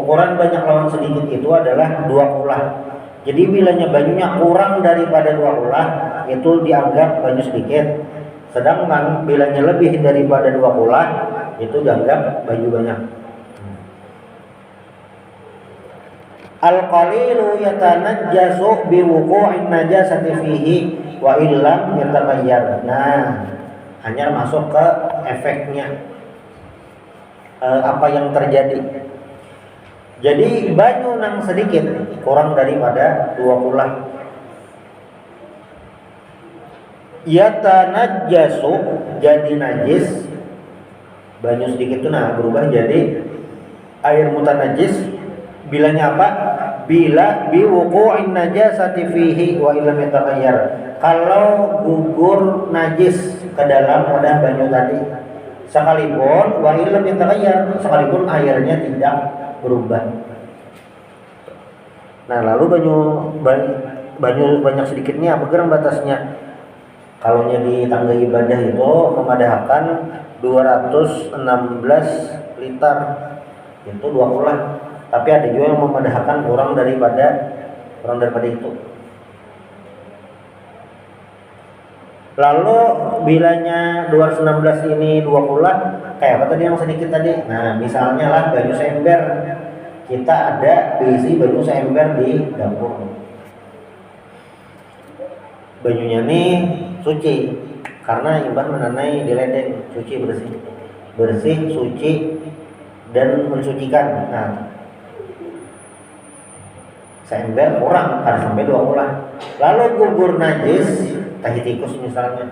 ukuran banyak lawan sedikit itu adalah 2 kulah. Jadi bilanya banyunya kurang daripada 2 kulah itu dianggap banyu sedikit. Sedangkan bilanya lebih daripada 2 kulah itu dianggap banyu banyak. Al-qalilu yatanajjasu biwuqu'in najasati fihi wa illam yataghayyar. Nah, hanya masuk ke efeknya. Apa yang terjadi. Jadi banyu nang sedikit kurang daripada 2 kulah. Yatanajjasu jadi najis. Banyu sedikit itu nah berubah jadi air mutanajis. Bilanya apa? Bila biwuqu'in najasati fihi wa illam yataghayyar. Kalau gugur najis ke dalam wadah banyu tadi, sekalipun wa illam yataghayyar, sekalipun airnya tidak berubah. Nah, lalu banyu banyak sedikitnya apa geram batasnya? Kalau di tangga ibadah itu memadahkan 216 liter. Itu 2 kulah. Tapi ada juga yang memadahkan kurang daripada itu. Lalu bilanya 216 ini 2 kulah, kayak apa tadi yang sedikit tadi? Nah, misalnya lah banyu seember. Kita ada berisi banyu seember di dapur. Banyunya nih suci karena imbah menanai di ledeng, suci bersih, suci dan mensucikan. Nah, seember kurang karena sampai 2 kulah. Lalu gugur najis, tahi tikus misalnya.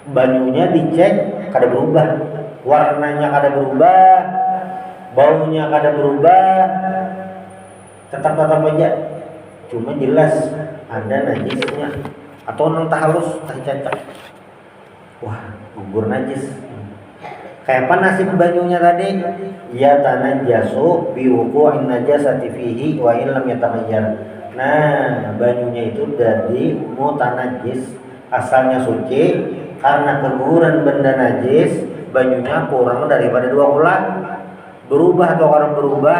Banyunya dicek kada berubah, warnanya kada berubah, baunya kada berubah, tetap aja. Cuma jelas ada najisnya atau nentah halus, tah cacak. Wah, gugur najis. Kayak apa nasib banyunya tadi? Ya tanajjasu biwuqu'in najasati fihi wa illam yataghayyar. Nah, banyunya itu dari mutanajis, asalnya suci, karena keguguran benda najis, banyunya kurang daripada 2 kulah. Berubah atau orang berubah,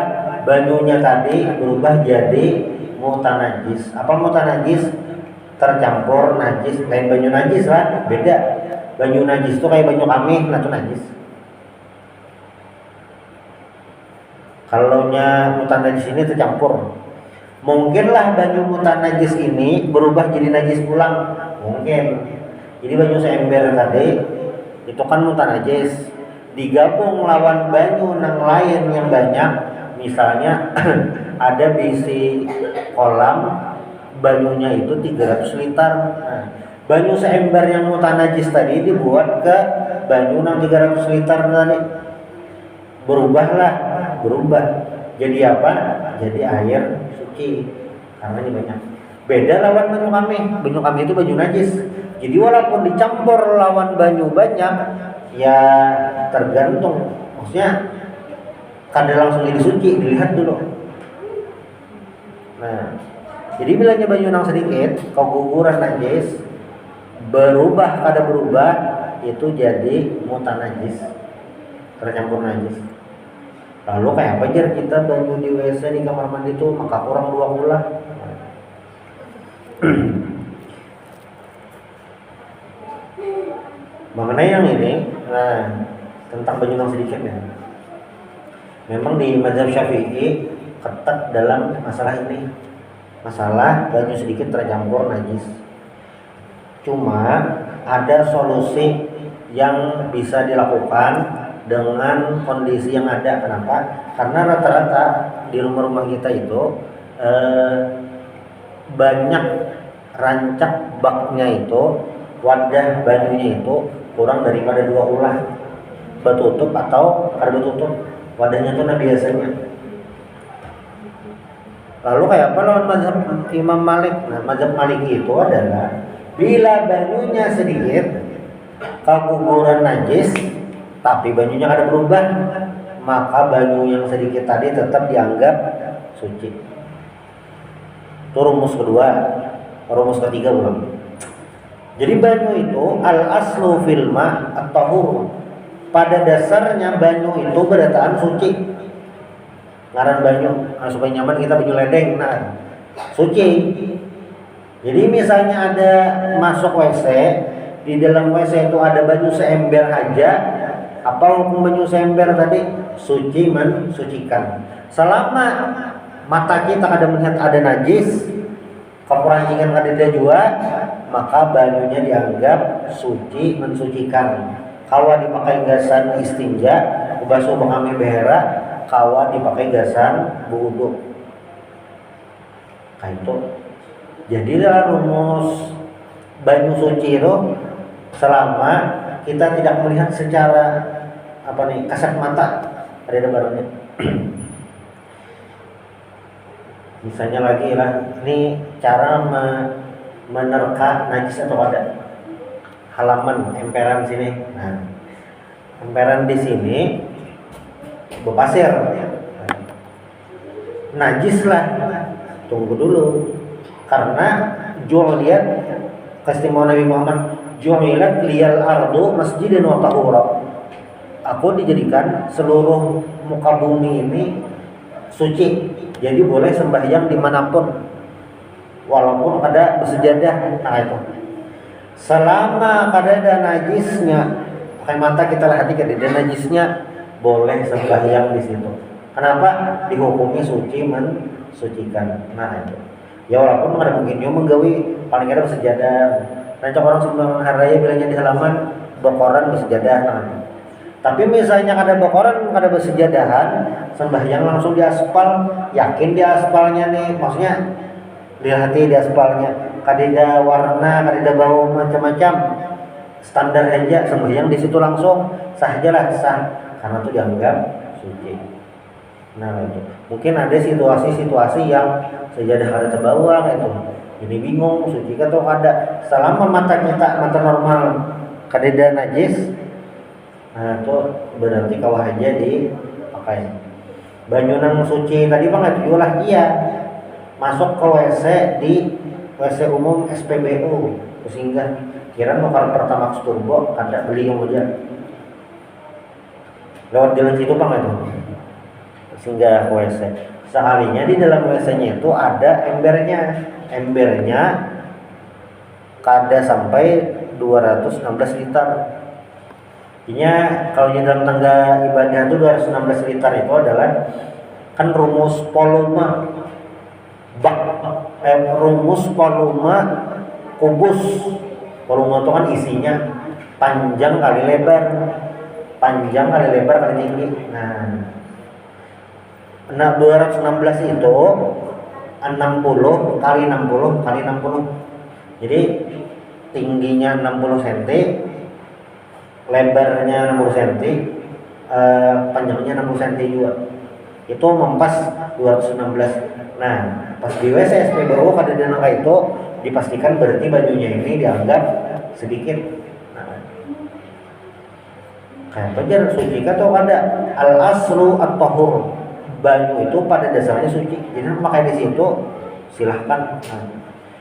banyunya tadi berubah jadi mutanajis. Apa mutanajis? Tercampur najis, lain banyu najis lah, beda. Banyu najis itu kayak banyu kami, nah itu najis. Kalau mutanajis ini tercampur, mungkinlah banyu mutanajis ini berubah jadi najis pulang, mungkin. Jadi banyu seember tadi itu kan mutanajis, digabung lawan banyu nang lain yang banyak, misalnya ada bisi kolam, banyunya itu 300 liter. Nah, banyu seember yang mutanajis tadi dibuat ke banyu nang 300 liter tadi, berubah. Jadi apa? Jadi air suci karena ini banyak. Beda lawan banyu kami. Banyu kami itu banyu najis. Jadi walaupun dicampur lawan banyu banyak, ya tergantung. Maksudnya kada langsung jadi suci, dilihat dulu. Nah, jadi bilanya banyu nang sedikit, keguguran najis, berubah kada berubah, itu jadi mutanajis, tercampur najis. Lalu kayak apa jar kita banyu di WC di kamar mandi itu maka kurang 2 kulah. Mengenai yang ini, nah tentang banyu yang sedikit ya. Memang di mazhab Syafi'i ketat dalam masalah ini. Masalah banyu sedikit tercampur najis. Cuma ada solusi yang bisa dilakukan dengan kondisi yang ada. Kenapa? Karena rata-rata di rumah-rumah kita itu banyak rancak baknya itu, wadah banyunya itu kurang daripada 2 kulah, betutup atau kada betutup wadahnya itu nah biasanya. Lalu kayak apa lawan mazhab Imam Malik? Nah, mazhab Malik itu adalah bila banyunya sedikit keguguran najis tapi banyunya kada berubah, maka banyu yang sedikit tadi tetap dianggap suci. Itu rumus kedua. Rumus ketiga belum. Jadi banyu itu al aslu fil ma at-tahur. Pada dasarnya banyu itu berataan suci. Ngaran banyu, supaya nyaman kita banyu ledeng, nah suci. Jadi misalnya ada masuk WC, di dalam WC itu ada banyu seember aja, apa hukum banyu seember tadi? Suci, mensucikan. Selama mata kita ada melihat ada najis, keperanjingan kadeda juga, maka banyunya dianggap suci, mensucikan. Kalau dipakai gasan istinja, basuh bekami behera, kalau dipakai gasan wudu. Kayak itu. Jadi dalam rumus banyu suci itu selama kita tidak melihat secara kasat mata, ada barangnya. Misalnya lagi lah, ini cara menerka najis atau ada halaman emperan sini. Nah, emperan di sini berpasir, najis lah. Tunggu dulu. Karena ju'liat keistimewaan Nabi Muhammad, ju'ilat liyal ardu masjidan wa tahura. Aku dijadikan seluruh muka bumi ini suci, jadi boleh sembahyang dimanapun walaupun ada bersejadah. Nah itu selama ada najisnya, pakai mata kita lihat ada najisnya, boleh sembahyang di situ. Kenapa? Dihukumi suci, mensucikan. Nah itu ya walaupun ada mungkin dia menggawi paling ada bersejadah. Nanti orang sebelum hari raya bilangnya di halaman bokoran bersejadah. Nah, tapi misalnya ada bokoran, ada bersejadahan, sembahyang langsung di aspal, yakin di aspalnya nih, maksudnya lihat di aspalnya, kadida warna, kadida bau macam-macam, standar aja, sembahyang di situ langsung sajalah sah, karena itu dianggap suci. Nah itu mungkin ada situasi-situasi yang sejadah ada terbawa itu, jadi bingung suci atau ada. Selama mata kita mata normal kadida najis, nah itu berarti kawah aja dipakai. Banyu nang suci tadi banget jualah iya masuk ke WC di WC umum SPBU sehingga kira mau Pertamax Turbo ada beli yang aja lewat jalan situ banget itu sehingga WC. Sekalinya di dalam WC-nya itu ada embernya kada sampai 216 liter. Artinya kalau di dalam tangga ibadah itu 216 liter itu adalah kan rumus volume rumus volume kubus. Volume itu kan isinya panjang kali lebar kali tinggi. Nah 216 itu 60 kali 60 kali 60. Jadi tingginya 60 cm, lebarnya 60 cm, panjangnya 60 cm juga. Itu mempas 216. Nah, pas di WC SPBU kada ada angka itu dipastikan berarti bajunya ini dianggap sedikit. Nah, kayak pajar suci atau kada al aslu at-tahur. Banyu itu pada dasarnya suci. Jadi pakai di situ silahkan. Nah,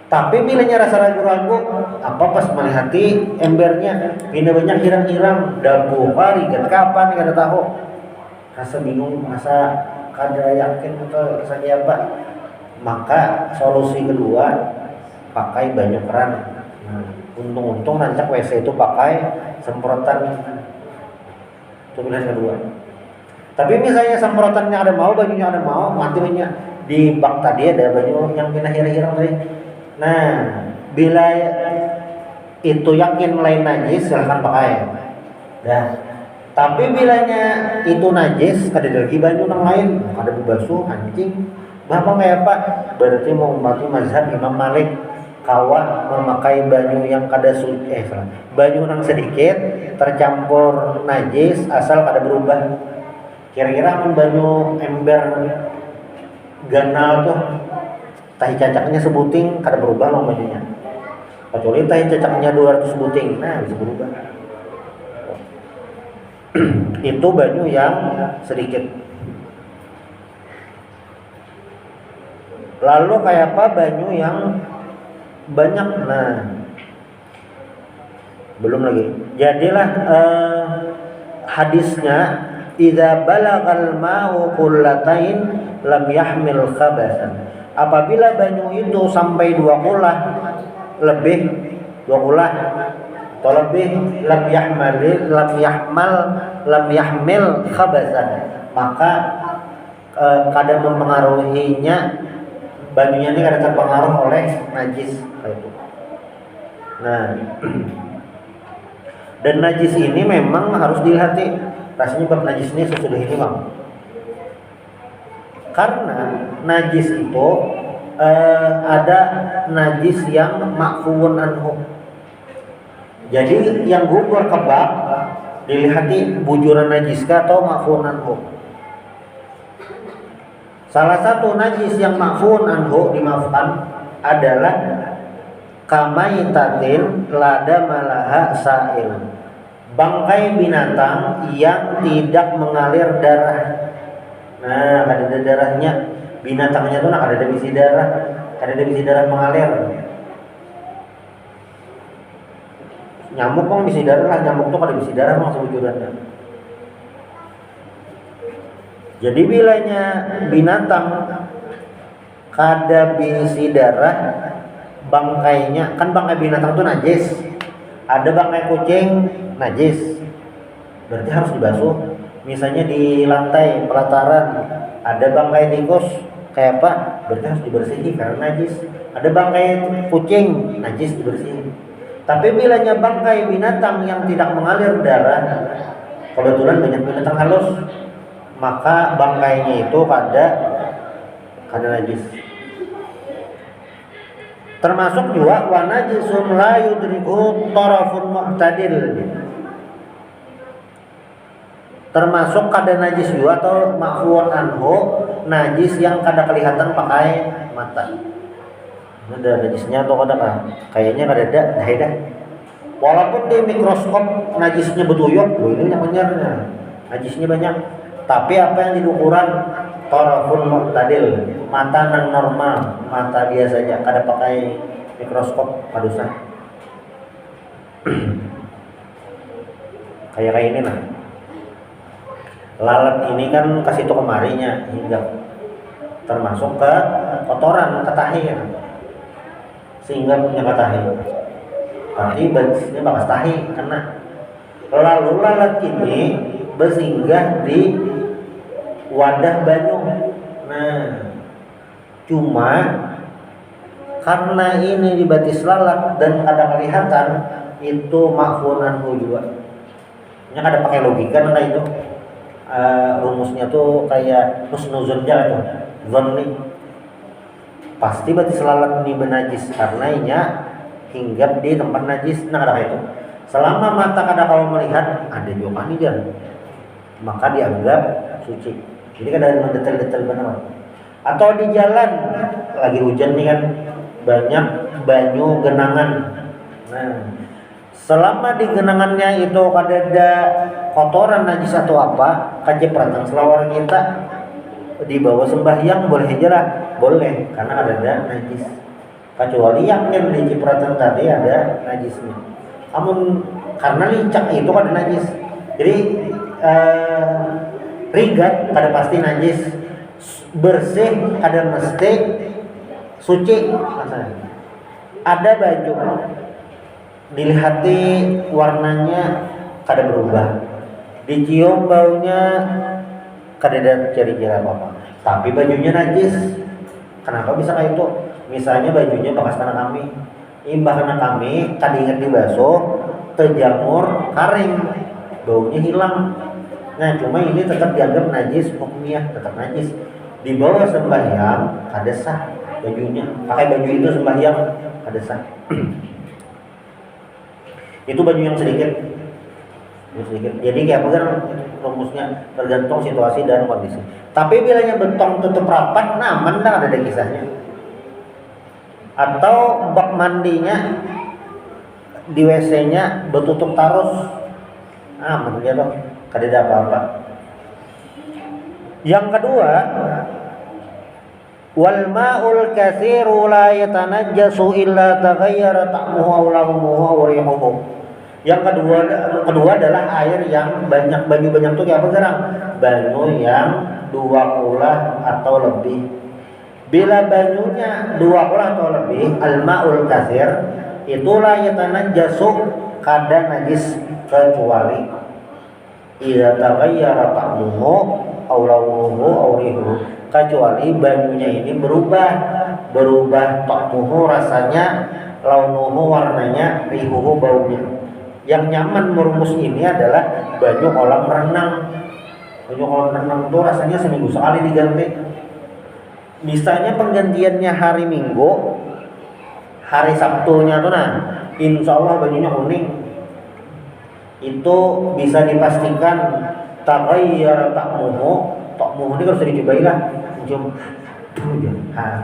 tapi bilanya rasa ragu-ragu, apa pas melihati embernya, ini banyak hirang-hirang, dabu hari, kapan kada tahu, rasa bingung, rasa kada yakin atau rasa apa, maka solusi kedua pakai banyu keran. Nah, untung-untung rancak WC itu pakai semprotan, itu pilihan kedua. Tapi misalnya semprotannya ada mau, banyunya ada mau, mati banyak di bak tadi ada banyu yang pindah hirang-hirang tadi. Nah, bila itu yakin lain najis silahkan pakai. Dah. Tapi bilanya itu najis, kada lagi banyu nang lain, kada bebasuh anjing. Bapak kayak apa? Berarti mau mematuhi mazhab Imam Malik, kawan memakai banyu yang kada banyu nang sedikit tercampur najis asal kada berubah. Kira-kira banyu ember ganal tuh tahi cacaknya sebuting kada berubah loh bajunya, kecuali tahi cacaknya 200 buting, nah bisa berubah. Itu banyu yang sedikit. Lalu kayak apa banyu yang banyak? Nah, belum lagi. Jadilah hadisnya idza balagal ma'u qullatain lam yahmil khabasan. Apabila banyu itu sampai 2 kulah lebih, 2 kulah atau lebih, lam yahmil khabasan, maka kadang mempengaruhinya, banyunya ini kadang terpengaruh oleh najis itu. Nah, dan najis ini memang harus dilihat rasanya bab najis ini sesudah ini bang, karena najis itu ada najis yang makfuun anhu. Jadi yang gugur ke bab dilihati bujuran najis atau makfuun anhu. Salah satu najis yang makfuun anhu dimaafkan adalah kamaitatin lada malaha sa'il, bangkai binatang yang tidak mengalir darah. Nah, ada darahnya binatangnya tuh, ada bisi darah mengalir. Nyamuk kan bisi darah lah, nyamuk tuh ada bisi darah langsung wujudannya. Jadi bilanya binatang kada bisi darah, bangkainya kan, bangkai binatang itu najis. Ada bangkai kucing najis, berarti harus dibasuh. Misalnya di lantai pelataran ada bangkai tikus kayak apa, berarti harus dibersihin karena najis. Ada bangkai kucing najis, dibersihin. Tapi bilanya bangkai binatang yang tidak mengalir darah, kebetulan banyak binatang halus, maka bangkainya itu kada najis. Termasuk juga wa najisun la yudriku tarafun mu'tadil. Termasuk kada najis juga atau makfuun anhu, najis yang kada kelihatan pakai mata. Ada najisnya atau kada kah? Kayaknya kada ada. Walaupun di mikroskop najisnya betuyuk, ini namanya najisnya banyak. Tapi apa yang di ukuran tarafun mu'tadil, mata yang normal, mata biasa aja, kada pakai mikroskop padusan. kayak ini lah. Lalat ini kan kasih tuh kemarinya hingga termasuk ke kotoran, ke tahi ya. Sehingga punya ke tahi. Berarti ini bakas tahi kena. Lalu lalat ini bersinggah di wadah banyu. Nah, cuma karena ini di batis lalat dan ada kelihatan, itu makfuun anhu juga. Ini kada pakai logika nah itu. Rumusnya tuh kayak husnuzon aja tuh. Zonni. Pasti batis lalat ini benajis karena inya hinggap di tempat najis. Nah, kada itu. Selama mata kada kau melihat, ada juga nih dia, maka dianggap suci. Jadi kada detail-detail benar. Atau di jalan lagi hujan nih kan, banyak banyu genangan. Nah, selama di genangannya itu kada ada kotoran najis atau apa, kajepratan selawar kita di bawah sembahyang boleh aja lah, boleh karena ada najis. Kecuali yang di cipratan tadi ada najisnya. Namun karena licak itu kan najis, jadi rigat kada pasti najis, bersih kada mesti suci. Maksudnya ada baju dilihati warnanya kada berubah, dicium baunya kada ada ciri-ciri apa-apa, tapi bajunya najis. Kenapa bisa kayak itu? Misalnya bajunya bekas tanah kami, imbah kena kami kada ingat dibasuh, terjamur kering, baunya hilang. Nah, cuma ini tetap dianggap najis hukumnya, tetap najis. Di bawah sembahyang kada sah bajunya, pakai baju itu sembahyang kada sah. Itu baju yang sedikit. Jadi kayak apa kan rumusnya, tergantung situasi dan kondisi. Tapi bilanya betong tutup rapat, nah mana ada kisahnya. Atau bak mandinya di WC-nya bertutup tarus, aman dia loh, kada ada apa-apa. Yang kedua, wal ma'ul katsiru la yatanajjasu illa taghayyara ta'muhu aw lahmuhu aw rihuhu. Yang kedua adalah air yang banyak, banyu banyak tuh kayak apa sekarang? Banyu yang 2 atau lebih. Bila banyunya 2 atau lebih, al-ma'ul katsir, itulah yatanajjasu kada najis kecuali idza taghayyara ta'muhu aw launuhu aw rihuhu, kecuali banyunya ini berubah ta'muhu rasanya, launuhu warnanya, rihuhu baunya. Yang nyaman merumus ini adalah banyu kolam renang. Banyu kolam renang itu rasanya seminggu sekali diganti. Misalnya penggantiannya hari Minggu, hari Sabtunya tuh insya Allah banyunya kuning. Itu bisa dipastikan taghayyara ta'muhu. Ta'muhu ini harus dicobain lah.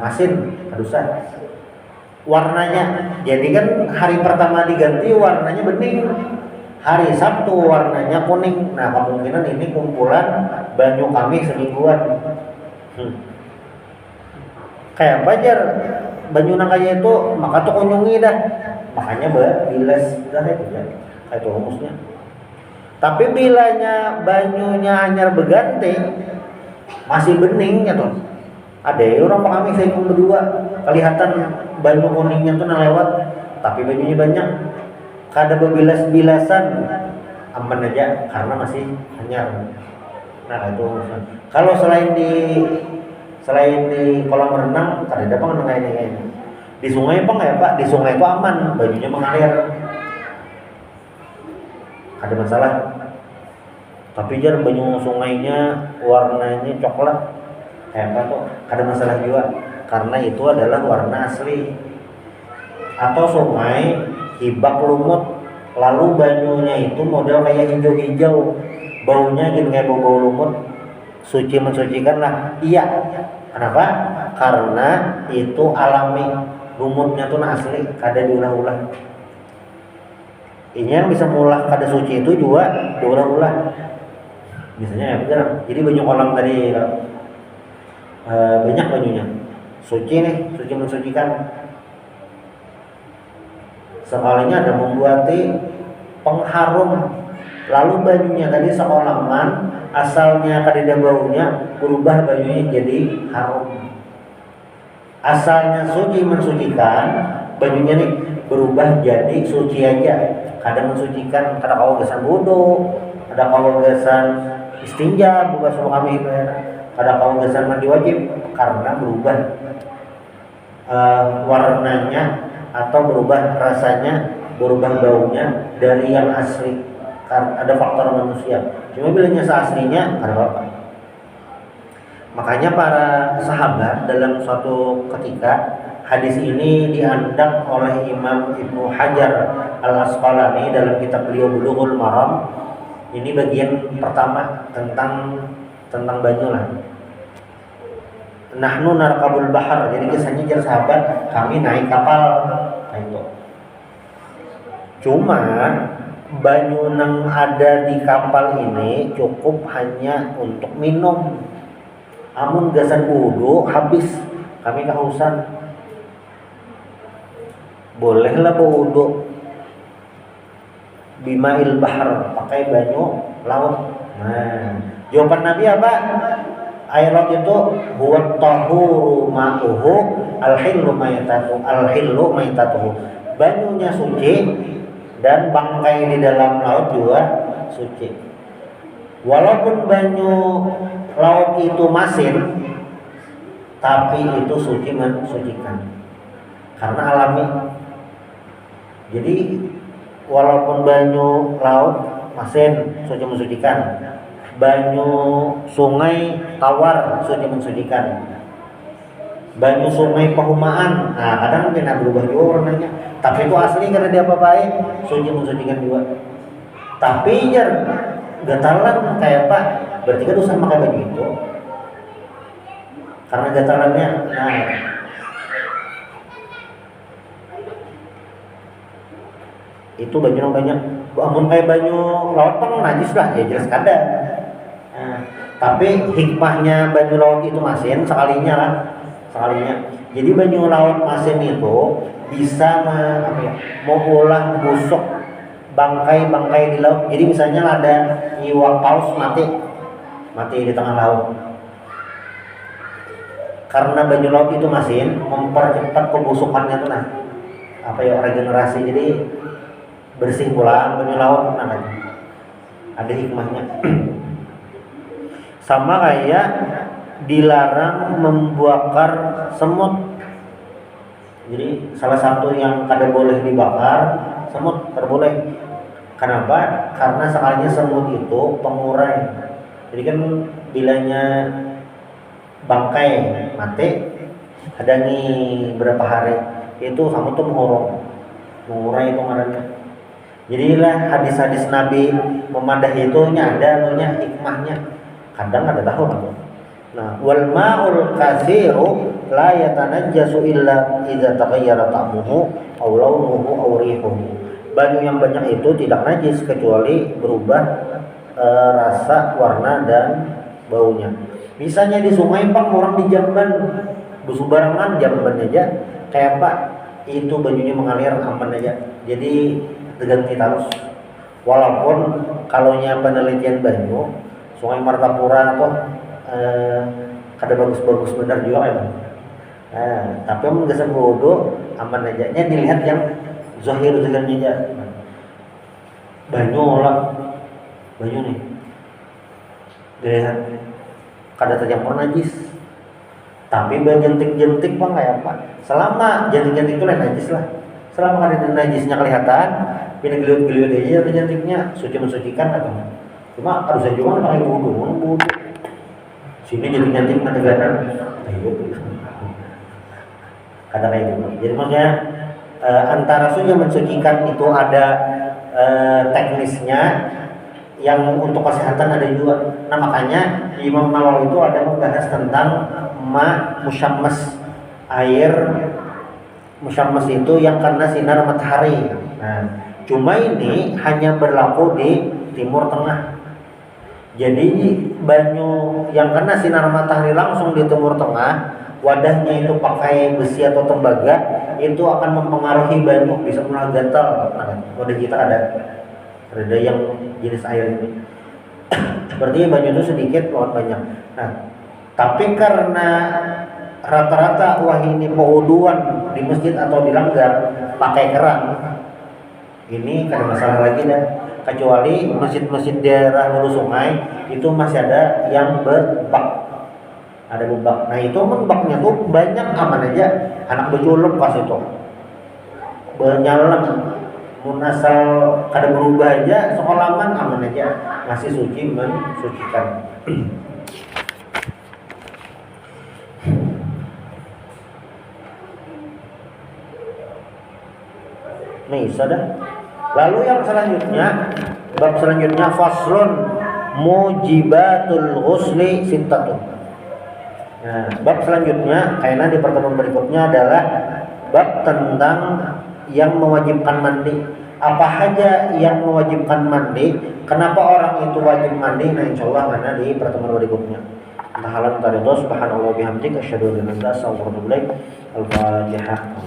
Masin, adusan. Warnanya, jadi kan hari pertama diganti warnanya bening, hari Sabtu warnanya kuning. Nah kemungkinan ini kumpulan banyu kami semingguan. Kayak bajar banyu nangkanya itu, maka tuh kunjungi dah, makanya bilas dah itu ya, kayak itu rumusnya. Tapi bilanya banyunya hanya berganti masih bening ya tuh, ada orang kami saya berdua kelihatan banyu kuningnya tuh lewat, tapi banyunya banyak, kada berbilas-bilasan, aman aja karena masih hanyar. Nah itu kalau selain di kolam renang kada ada apa kayak di sungai apa nggak ya Pak? Di sungai itu aman, banyunya mengalir, ada masalah. Tapi jar banyu sungainya warnanya coklat kayak apa tuh, ada masalah juga karena itu adalah warna asli. Atau sungai hibak lumut, lalu banyunya itu model kayak hijau-hijau, baunya gitu kayak bau lumut, suci mensucikan lah. Iya, kenapa? Karena itu alami, lumutnya tuh asli, kada diulah-ulah. Ini yang bisa mulah kada suci itu juga diulah-ulah. Misalnya ya benar. Jadi banyu kolam tadi banyak banyunya suci nih, suci mensucikan. Sekalinya ada membuati pengharum, lalu banyunya tadi sekolaman asalnya kadida baunya, berubah banyunya jadi harum. Asalnya suci mensucikan, banyunya nih berubah jadi suci aja. Kadang mensucikan, kadang kawasan wudu, ada kawasan istinja, bukan semua kami ada kawasan mandi wajib, karena berubah warnanya atau berubah rasanya, berubah baunya dari yang asli. Ada faktor manusia. Cuma bilanya seaslinya ada apa? Makanya para sahabat dalam suatu ketika, hadis ini diandak oleh Imam Ibnu Hajar Al-Asqalani dalam kitab beliau Bulughul Maram. Ini bagian pertama tentang banyu lah. Nahnu narkabul bahar, jadi kisahnya jar sahabat kami naik kapal. Nah itu. Cuma banyu yang ada di kapal ini cukup hanya untuk minum. Amun gasan wudu habis, kami kehausan, bolehlah berwudu bimail bahar, pakai banyu laut. Nah, jawaban Nabi apa? Air laut itu huwa tahuru ma'uhu al-hillu maitatuhu. Banyunya suci dan bangkai di dalam laut juga suci. Walaupun banyu laut itu masin, tapi itu suci mensucikan karena alami. Jadi walaupun banyu laut masin suci mensucikan, banyu sungai tawar suci mensucikan, banyu sungai Pahumaan, nah kadang kena berubah juga warnanya, tapi itu asli karena dia apa-apain suci mensucikan juga. Tapi jar gatalan kayak apa, berarti kan usah pakai baju itu karena gatalannya. Nah itu baju yang banyak, amun kayak banyu laut pang najis lah ya jelas kada. Nah, tapi hikmahnya banyu laut itu masin sekalinya lah, sekalinya. Jadi banyu laut masin itu bisa mengolah busuk bangkai di laut. Jadi misalnya ada iwak paus mati di tengah laut. Karena banyu laut itu masin mempercepat pembusukannya tuh regenerasi, jadi bersih pulang banyu laut ada hikmahnya. Sama kayak dilarang membakar semut. Jadi salah satu yang kada boleh dibakar semut, terboleh. Kenapa? Karena sekalinya semut itu pengurai. Jadi kan bilanya bangkai mati ada nih berapa hari itu semut tuh mengurai itu ngarannya. Jadilah hadis-hadis Nabi memadahi itu ada hikmahnya. Kadang ada tahu kan. Nah, wal ma'ul katsiru la yatanajjasu illa idza taghayyara ta'muhu aw launuhu aw rihuhu. Banyu yang banyak itu tidak najis kecuali berubah rasa, warna dan baunya. Misalnya di sungai Pak, orang di Jamban bersubarangan Jamban aja kayak Pak itu banyunya mengalir aman aja. Jadi terganti terus. Walaupun kalaunya penelitian banyu Sungai Martapura atau kada bagus-bagus benar juga kan. Tapi mun geus bodo aman aja. Nya dilihat yang zahir-zahirnya aja. Banyu nih. Dilihat kada tercampur najis. Tapi jentik-jentik Bang kayak apa? Selama jentik-jentik itu najis lah. Selama kada najisnya kelihatan, ini geliut-geliut aja jentiknya suci mensucikan atau cuma harus aja juga pakai wudu. Sini jentik-jentik negara. Kadang kayak gitu. Jadi maksudnya antara suci mensucikan itu ada teknisnya, yang untuk kesehatan ada juga. Nah makanya Imam Nawawi itu ada membahas tentang musyammas, air musyammas itu yang kena sinar matahari. Nah cuma ini hanya berlaku di Timur Tengah. Jadi banyu yang kena sinar matahari langsung di Timur Tengah, wadahnya itu pakai besi atau tembaga, itu akan mempengaruhi banyu, bisa mulai gatal. Nah, wadah kita ada yang jenis air ini. Berarti banyu itu sedikit lawan banyak. Nah, tapi karena rata-rata ini pewuduan di masjid atau di langgar pakai keran, ini kada masalah lagi dah. Kecuali masjid-masjid daerah hulu sungai itu masih ada yang berbak. Ada bebak. Nah itu baknya tuh banyak aman aja. Anak beculuk pas itu bernyalem, mun asal kada berubah aja sekolaman aman aja, masih suci mensucikan. Nih sudah. Lalu yang selanjutnya, bab selanjutnya faslun mujibatul ghusli sittatun. Nah, bab selanjutnya kayaknya di pertemuan berikutnya adalah bab tentang yang mewajibkan mandi. Apa saja yang mewajibkan mandi? Kenapa orang itu wajib mandi? Nah, insyaallah mana di pertemuan berikutnya. Subhanallah, subhanallah bihamdika asyhadu an la ilaha illa anta astaghfiruka wa atubu ilaik. Al-Fatihah.